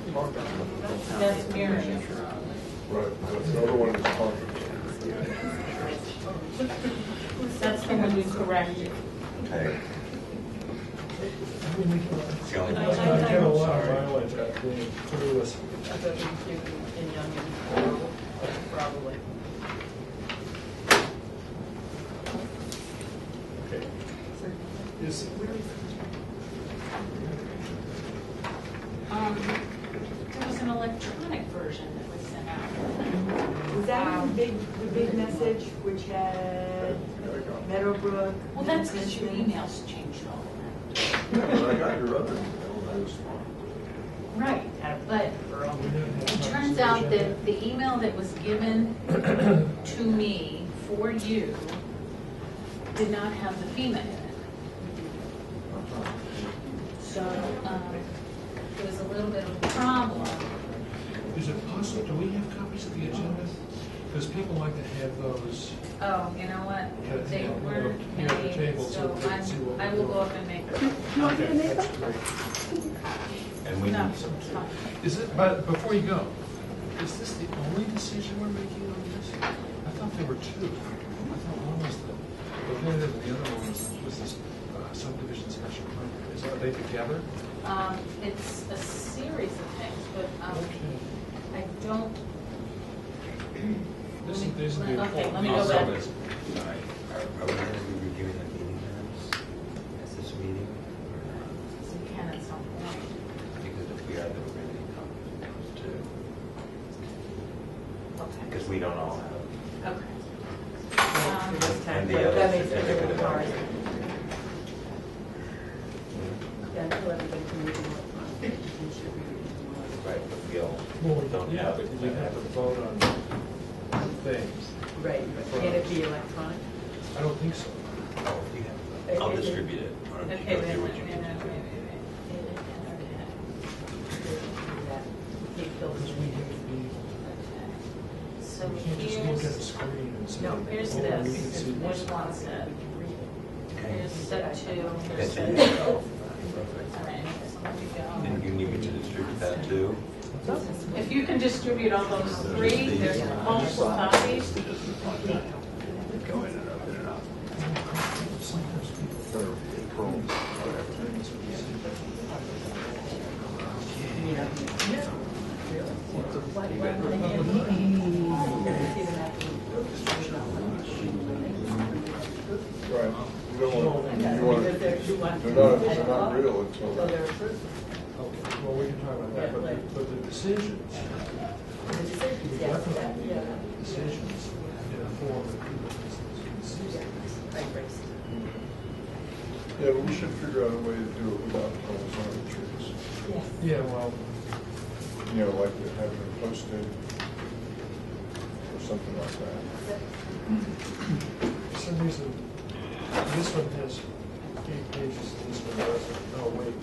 That's Merriam. Right, the other one is Concord. That's the one you corrected. Okay. I get a lot of mileage out of being clueless. Probably. Okay. There was an electronic version that was sent out. Was that the big message which had Meadowbrook? Well, that's because your emails changed all of Yeah, but I got your other email, that was fine. that. Right, but it turns out that the email that was given to me for you did not have the FEMA in it. So it was a little bit of a problem. Is it possible, do we have copies of the agenda? Because people like to have those. Oh, you know what? They weren't Here at the made, table, so so they can see what I we're will go doing. up and make them. Okay, that's great. And we No, need some it's too. fine. Is it, but before you go, is this the only decision we're making on this? I thought there were two. I thought one was the definitive and the other one was this subdivision special permit. Are they together? It's a series of things, but Okay. I don't. This is the Okay, let me important go piece. back. All right. Are we going to be reviewing the meeting minutes at this meeting? So you can at some point. Because if we are, then we're going to need copies of those too. Okay. Because we don't all have. Okay. And the other That makes it certificate really of hard. occupancy. Yeah, I feel everybody can read it. Right, but we all Well, don't yeah, have but it. we have to vote on things. Right, can it be electronic? I don't think so. Oh, you have. I'll distribute it. Why don't you Okay, go wait a through what minute, you wait a need to minute, do? Because we have to be, So we can't just look at the here's, screen and say, no, here's oh, we can this, see there's this. one set. Okay. Here's set two, here's That's set it. three. Perfect. All right, so let me And go. you need me to distribute that too? If you can distribute all those three, there's multiple copies. Go in and up, in and out. Or Chrome, whatever. Right, you don't want, they're not real until So they're they're. approved. Okay, well, we can talk about that, but the decisions, The decisions, we yes, that, definitely need yeah. decisions in a form that people can see. Yeah, but we should figure out a way to do it without calls on the trees. Yes. Yeah, well, You know, like to have them posted or something like that. for some reason, this one has 8 pages, and this one doesn't. Oh, wait,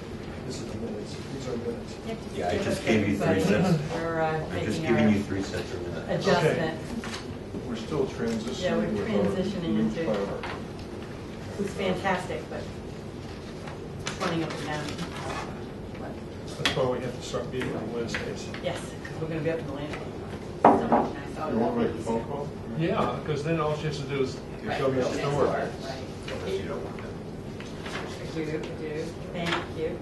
this is the minutes, these are minutes. Yeah, I just gave you 3 sets. We're I'm just making giving you our 3 sets of minutes. adjustment. We're still transitioning. Yeah, we're with our transitioning new into- planner. It's fantastic, but running up and down. But That's why we have to start meeting on Wednesdays. yes, because we're going to be up in the land. You want to make a phone call? Yeah, because then all she has to do is go next door. Unless you don't want them. Do. Thank you. Yeah.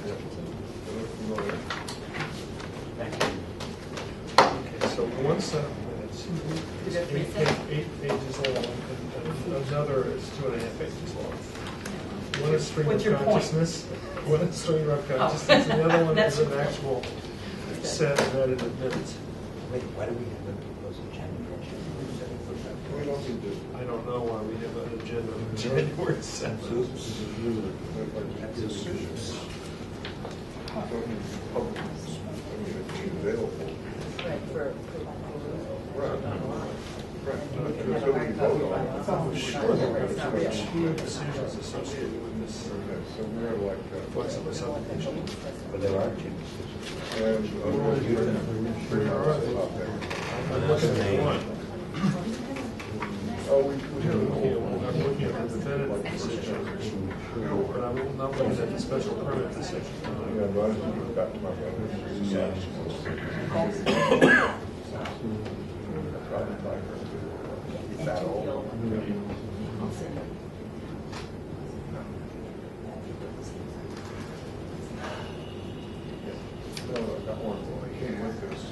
They look familiar. Okay, so one set of minutes is 8 pages long, and another is 2.5 pages long. One is stream of What's your point? consciousness, one is stream of consciousness, and the other one is an actual set of edited minutes. Wait, why do we have them propose agenda? We don't need to. I don't know why we have an agenda on January 7th. Decisions. Don't need public, I mean, it's available. Right, for. Right. Right. Until we vote on it. Oh, sure, there are two decisions associated with this Okay, so we're like, flexible subdivision. But there are 2 decisions. and, Where are they? I'm looking at one. oh, we have an old I'm one. looking at the definitive decision. But I'm not looking at the special permit decision. Yeah, but I just got to my brother. Yeah. Probably like her to that old. No, I got one. It came with this.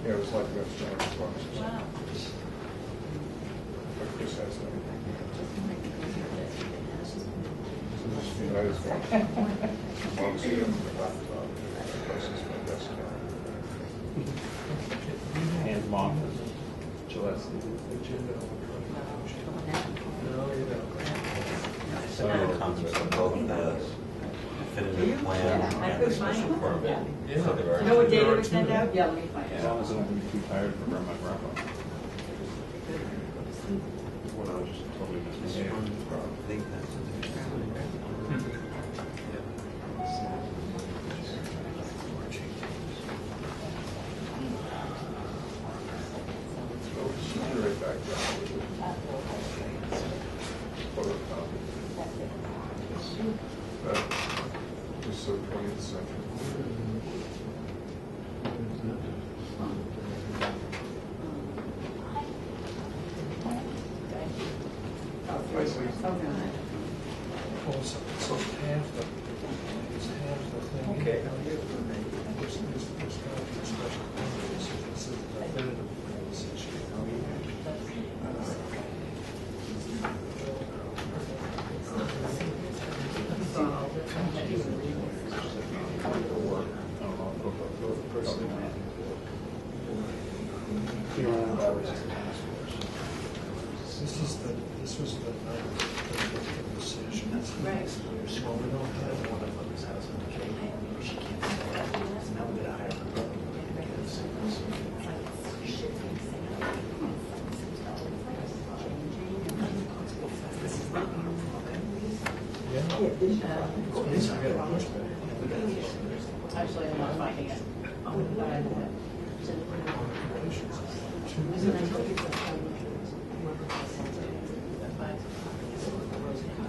Yeah, it was like that standard process. But Chris has that. So this, you know, I just want to see them on the laptop. This is my desktop. Hands off. Gillette. No, you don't. So the concept of both the definitive plan I and the put mine special on. permit. Yeah. So they've You already- know what data we send out? Yeah, let me find As it. long as I don't get too tired for my grandpa. What I was just totally I missing. think that's what they're She's right back down with it. Photocopy. That is so 20th century. Well, so half the, it's half the thing. Okay. There's got to be a special permit decision. This is the definitive plan decision. This was the decision. Right. Well, we don't have one of those houses in Cape. She can't say that. Now we gotta hire her. Actually, I'm not finding it.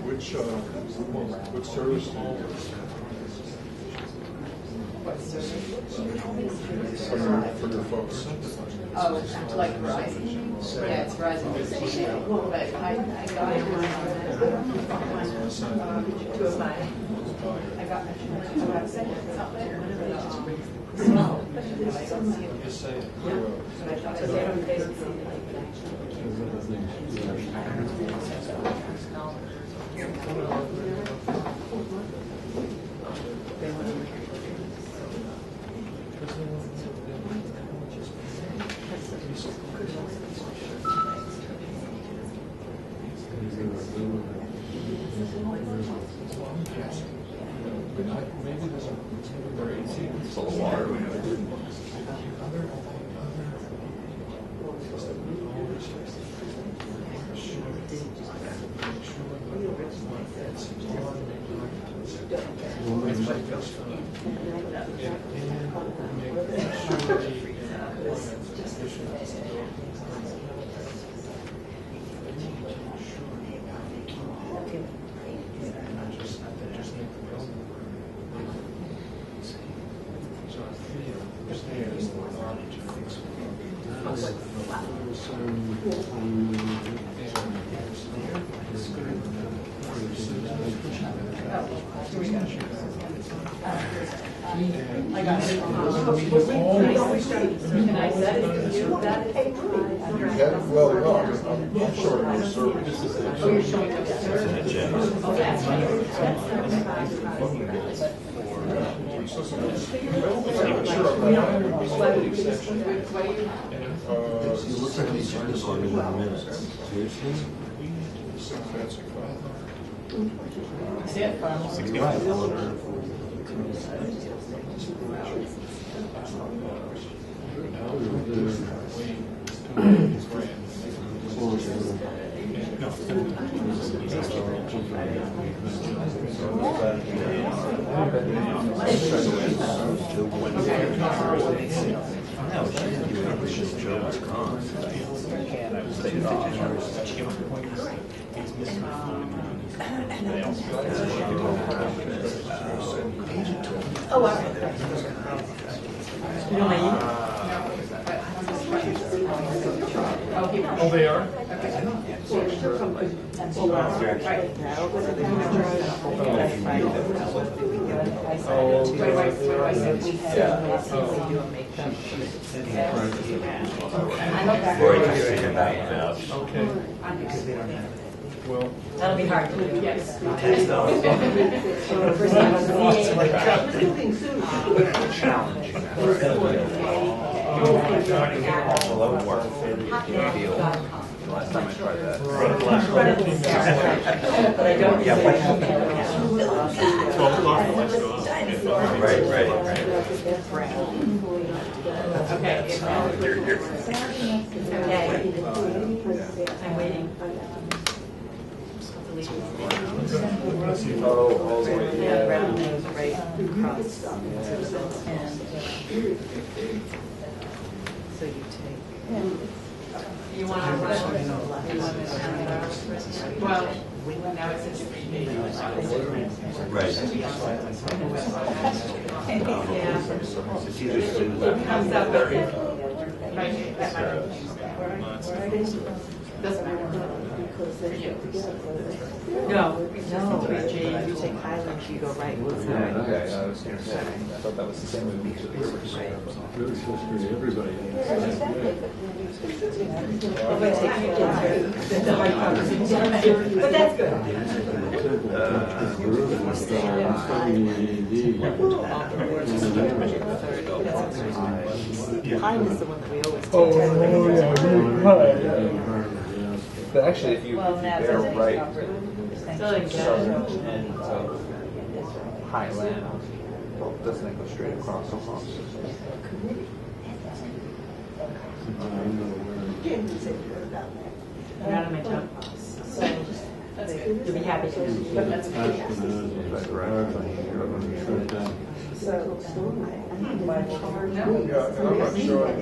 Which service? For your folks. Oh, like Verizon? Yeah, it's Verizon. But I got it. Two of mine. I got it. It's not there. Small. Just say it. But I thought I said on Facebook. Maybe there's a very easy. Full of water. I got it. Can I set it to you? That is. You had, well, no, I'm short of your service. Oh, you're showing us service. Oh, that's right. It looks like the agenda's longer than the minutes. Seriously? Fancy file. See it, Carl? Right. No, she didn't do it. Joe was gone. can, I would take it off. Oh, all right. You know my email? Oh, they are? Okay. Well, That'll be hard to do. Yes. Last time I tried that. But I don't. Yeah, what happened? 12 o'clock, the lights go on. Right. Okay. Okay. I'm waiting. Oh, all the way. Yeah, brown nose right across. And so you take. You want to run? Well, now it's such a big day. Right. Yeah. It's either Susan. Comes up with it. Right. Doesn't matter. For you. No, you take Highland, you go right. Okay, I was gonna say, I thought that was the same with me. Really supposed to be everybody. But that's good. Highland is the one that we always But actually, if you Well, now bear it's right southern Still end of Highland, well, it doesn't go straight across almost. You're out of my tongue. You'll be happy to. But that's But right. Yeah, and I'm not sure why.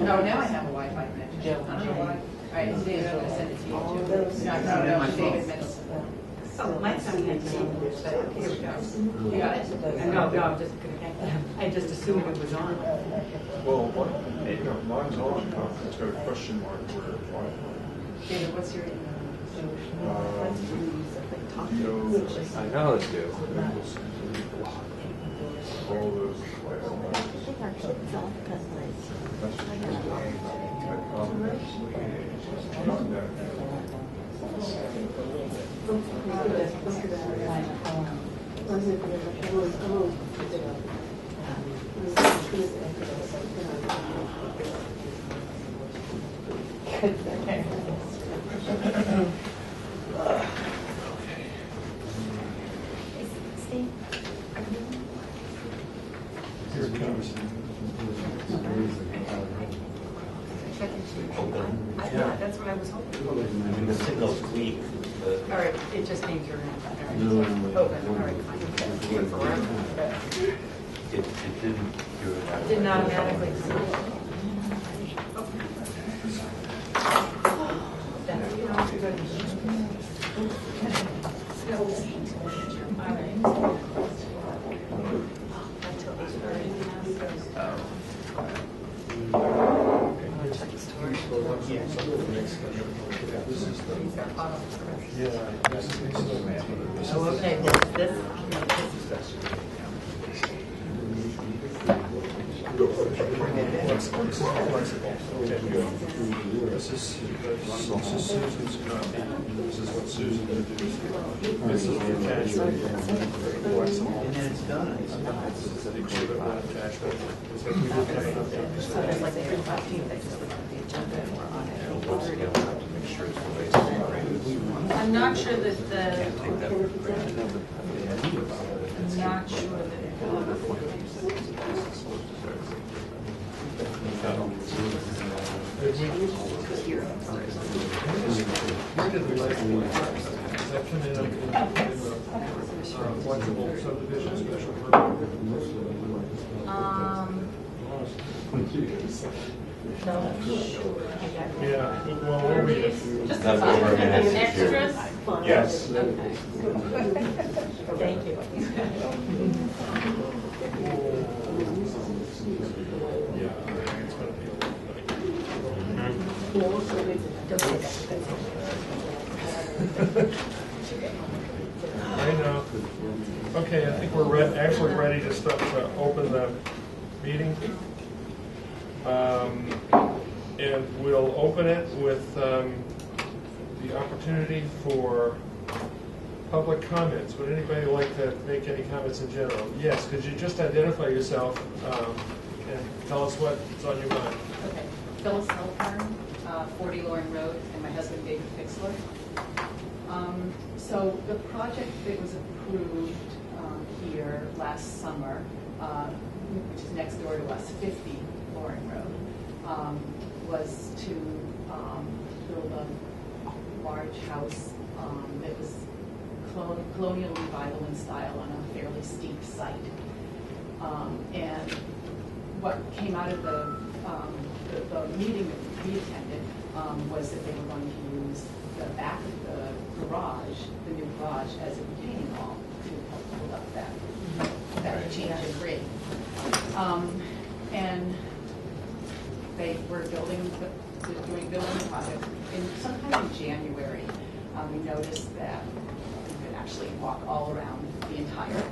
No, now I have a Wi-Fi connection. I don't know why. All right, David, I'm going to send it to you too. No, David Mendelson. Oh, mine's not connected. Here we go. You got it? No, I'm just gonna. I just assumed it was on. Well, what, mine's on, it's got a question mark where Wi-Fi. David, what's your email? I know it's due. All those. Here it comes. Yeah, that's what I was hoping. I mean, the signal's weak. All right, it just came through. All right, open, all right, fine. It didn't do it. Didn't automatically. So, okay, this. This is Susan's copy. This is what Susan introduced. This is the attachment. And then it's done. This is an exhibit one attachment. So there's like the 15th, I just looked at the agenda and we're on it. I'm not sure that I'm not sure that Where did we like to work? Does that come in the flexible subdivision special permit? Yeah, well, we'll read it. Just That's what we're gonna have to do. Extras? Yes. Thank you. Yeah, I think it's gonna be a long night. I know. Okay, I think we're actually ready to start to open the meeting. And we'll open it with the opportunity for public comments. Would anybody like to make any comments in general? Yes, could you just identify yourself and tell us what's on your mind? Okay, Phyllis Helpern, 40 Lauren Road, and my husband David Fixler. So the project that was approved here last summer, which is next door to us, 50 Lauren Road, was to build a large house that was colonial revival in style on a fairly steep site. And what came out of the meeting that we attended was that they were going to use the back of the garage, the new garage, as a retaining wall to help hold up that change in grade. And they were doing the project. Sometime in January, we noticed that you could actually walk all around the entire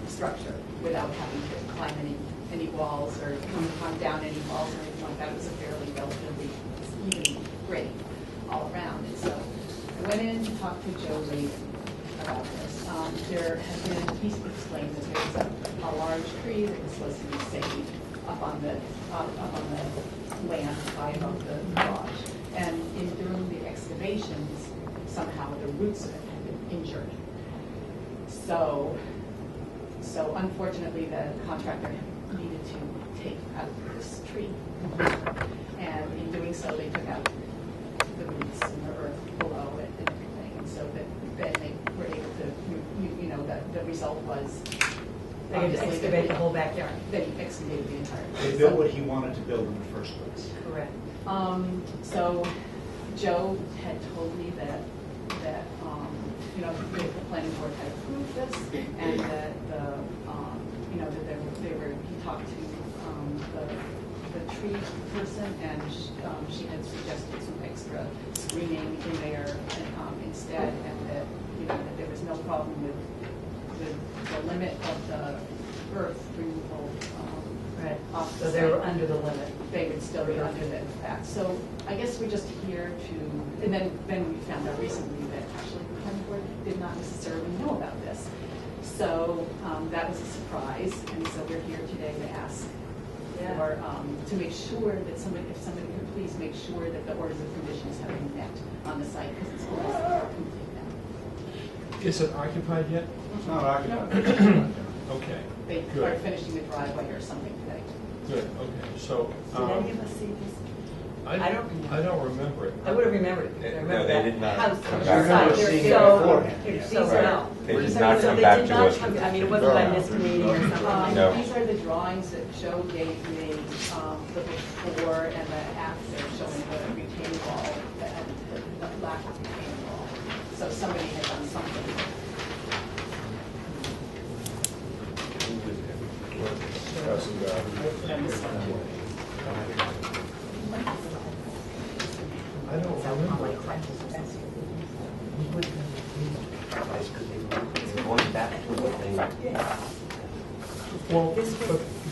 structure without having to climb any walls or come down any walls or anything like that. It was a fairly relatively even grade all around. And so I went in to talk to Joe Lee about this. There had been, he explained that there was a large tree that was supposed to be saved up on the land high above the garage. And in doing the excavations, somehow the roots of it had been injured. So unfortunately, the contractor needed to take out this tree. And in doing so, they took out the roots and the earth below it and everything. And so then they were able to, the result was They had to excavate the whole backyard. they excavated the entire. They built what he wanted to build in the first place. Correct. So Joe had told me that the planning board had approved this, and that that he talked to the tree person, and she had suggested some extra screening in there instead, and that there was no problem with the limit of the earth removal. Right. Off the So they were site. under the limit. They would still be under that. So I guess we're just here to, and then we found out recently that actually the planning board did not necessarily know about this. So that was a surprise, and so we're here today to ask for, to make sure that if somebody could please make sure that the orders of conditions have been met on the site, because it's almost complete now. Is it occupied yet? It's not occupied. Okay, They Good. are finishing the driveway or something today. good, okay, so. Did any of us see this? I don't remember. I don't remember it. I would have remembered it, because I No, remember they that did not house come on the back. I remember side. seeing it So, beforehand. so well. They did So not they come back did to not us. come- I mean, it wasn't by this meeting or something. No. These are the drawings that Joe gave me, the before and the after, showing the retaining wall, the lack of retaining wall. So somebody had done something. Passing down. And this one. I don't remember. Going back to what they. Well,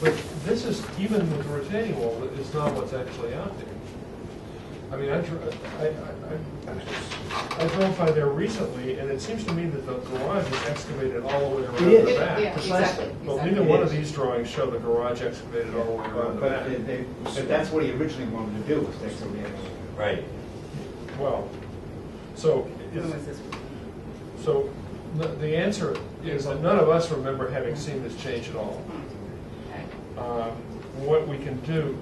but this is, even with the retaining wall, it's not what's actually out there. I mean, I drove by there recently, and it seems to me that the garage is excavated all the way around It the is. back. Yeah, exactly. Well, exactly. neither one of these drawings show the garage excavated all the way around the But back. so that's what he originally wanted to do, was to excavate. Right. Well, so, When was this? so the answer is that none of us remember having seen this change at all. Okay. What we can do,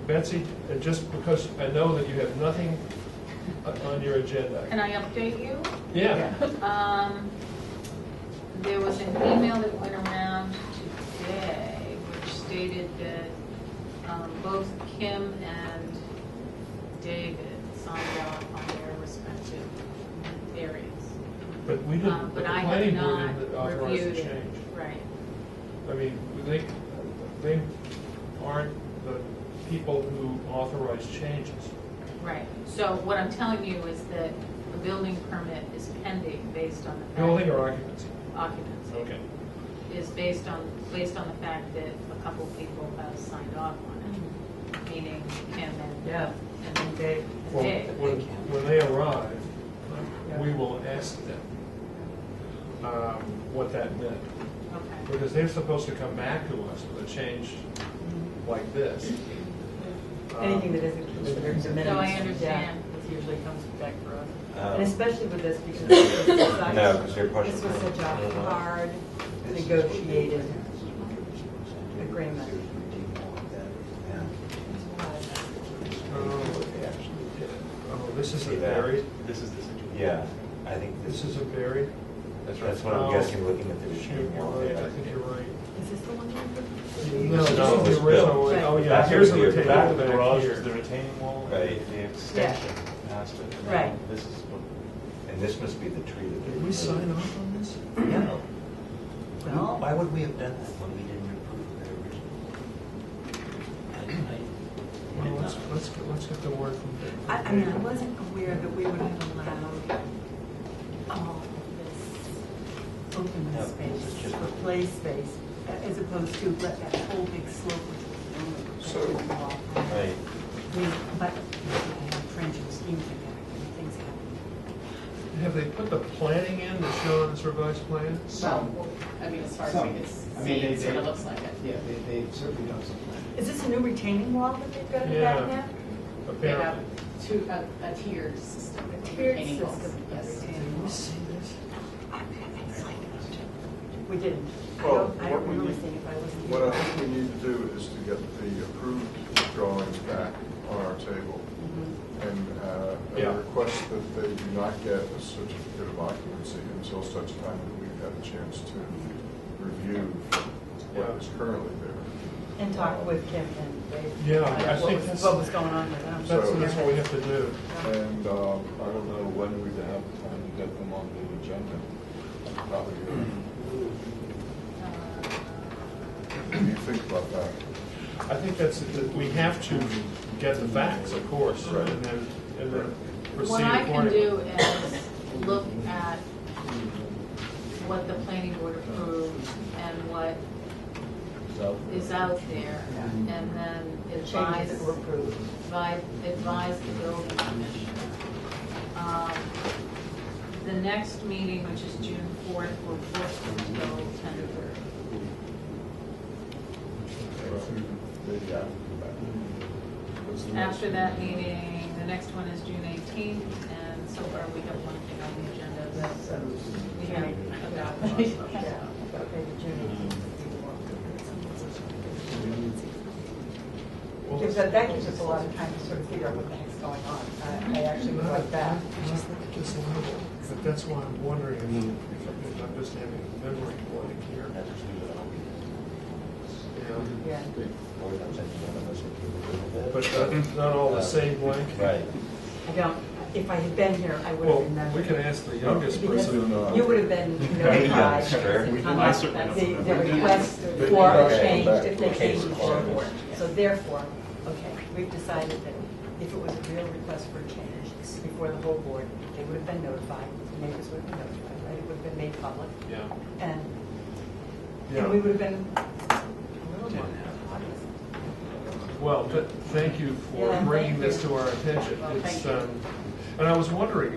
Betsy, just because I know that you have nothing on your agenda. Can I update you? Yeah. There was an email that went around today which stated that both planning board not didn't authorize the reviewed it. change. Right. I mean, they aren't the people who authorize changes. Right. So what I'm telling you is that the building permit is pending based on the fact. Building or occupancy? Occupancy. Okay. Is based on the fact that a couple people have signed off on it, meaning Kim and. Yeah, and then Dave. Well, Dave. when they arrive, we will ask them what that meant. Okay. Because they're supposed to come back to us with a change like this. Anything that isn't considered de minimis. No, I understand. Yeah, it usually comes back for us. Um, And especially with this, because this was such- No, 'cause they're partial. this was such a hard negotiated agreement. Oh, this isn't See that? buried? This is the situation. Yeah, I think This isn't buried? That's right. that's what I'm Oh, guessing, looking at the Shoot, retaining you're wall right, there. I think you're right. Is this the one you're No, No, this it is was the original built. one. Oh, yeah, That's here's what the we- retaining The back wall of the back garage here. is the retaining wall, Right. the extension past it. and Right. This is what. And this must be the tree that. Did we sign off on this? No. Well- Why would we have done that when we didn't approve it originally? Well, let's get the word from Dave. I mean, I wasn't aware that we would have allowed all this open No, this is space, just- or play space, as opposed to let that whole big slope, which was So- the only wall. Right. I mean, but I have trenching schemes like that, and things happen. Have they put the planning in to show this revised plan? Well, I mean, as far as we can see, it sort of looks like it. Yeah, they've certainly done some planning. Is this a new retaining wall that they've got in the back now? They have Apparently. a tiered system. with Tiered retaining walls. system of Yes. retaining walls. this? We didn't. Well, I don't remember seeing if I wasn't What here. I think we need to do is to get the approved drawings back on our table Mhm. and Yeah. request that they do not get a certificate of occupancy until such time that we've had a chance to review what Yeah. is currently there. And talk with Kim and Dave. Yeah, find I out what think was- that's- what was going on with them. That's what we have to do. And I don't know when we'd have time to get them on the agenda. Probably, what do you think about that? I think that we have to get the facts, of course, Right. and then proceed What I can accordingly. do is look at what the planning board approved and what is out there, and then advise, Changes that were approved. advise the building commissioner. The next meeting, which is June 4th, will push until 10:30. Maybe after that. What's the next After that meeting, the next one is June 18th, and so far we have one thing on the agenda that we haven't adopted. Yeah, okay, the June 18th. Well, Gives that gives us a lot of time to sort of figure out what the heck's going on. I actually would like that. Just look at this level, but that's why I'm wondering if I'm just having a memory blank here. Yeah. Yeah. But not all the same blank? Right. I don't, if I had been here, I would Well, have remembered. we can ask the youngest Because person. you would have been Hey, notified. youngster. I certainly don't The remember. request They for a can change, back if they to changed the the case. report. So therefore, okay, we've decided that if it was a real request for a change before the whole board, they would have been notified, the neighbors would have been notified, right? It would have been made public, Yeah. and Yeah. we would have been a little more cognizant. Well, thank you for Yeah, bringing thank this you. to our attention. Well, It's, thank you. and I was wondering,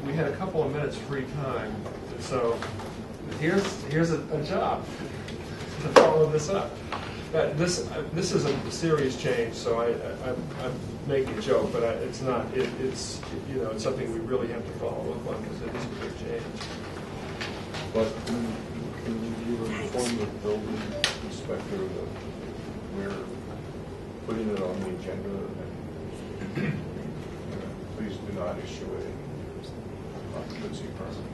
we had a couple of minutes free time, so here's a job to follow this up. This is a serious change, so I'm making a joke, but it's not. It's something we really have to follow up on because it is a big change. But can you inform the building inspector that we're putting it on the agenda and please do not issue a occupancy permit.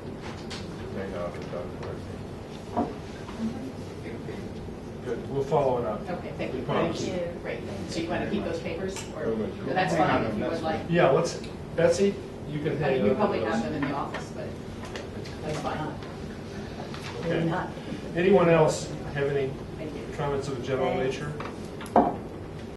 It may not have done correctly. Good, we'll follow it up. Okay, thank you. Promise. Thank you. Great. So you want to keep those papers, or Oh, wait. no, that's fine if you would like. Yeah, Betsy, you can I hang mean, you on probably to have those. them in the office, but that's fine. Maybe Okay. not. Anyone else have any Thank you. comments of a general Thanks. nature?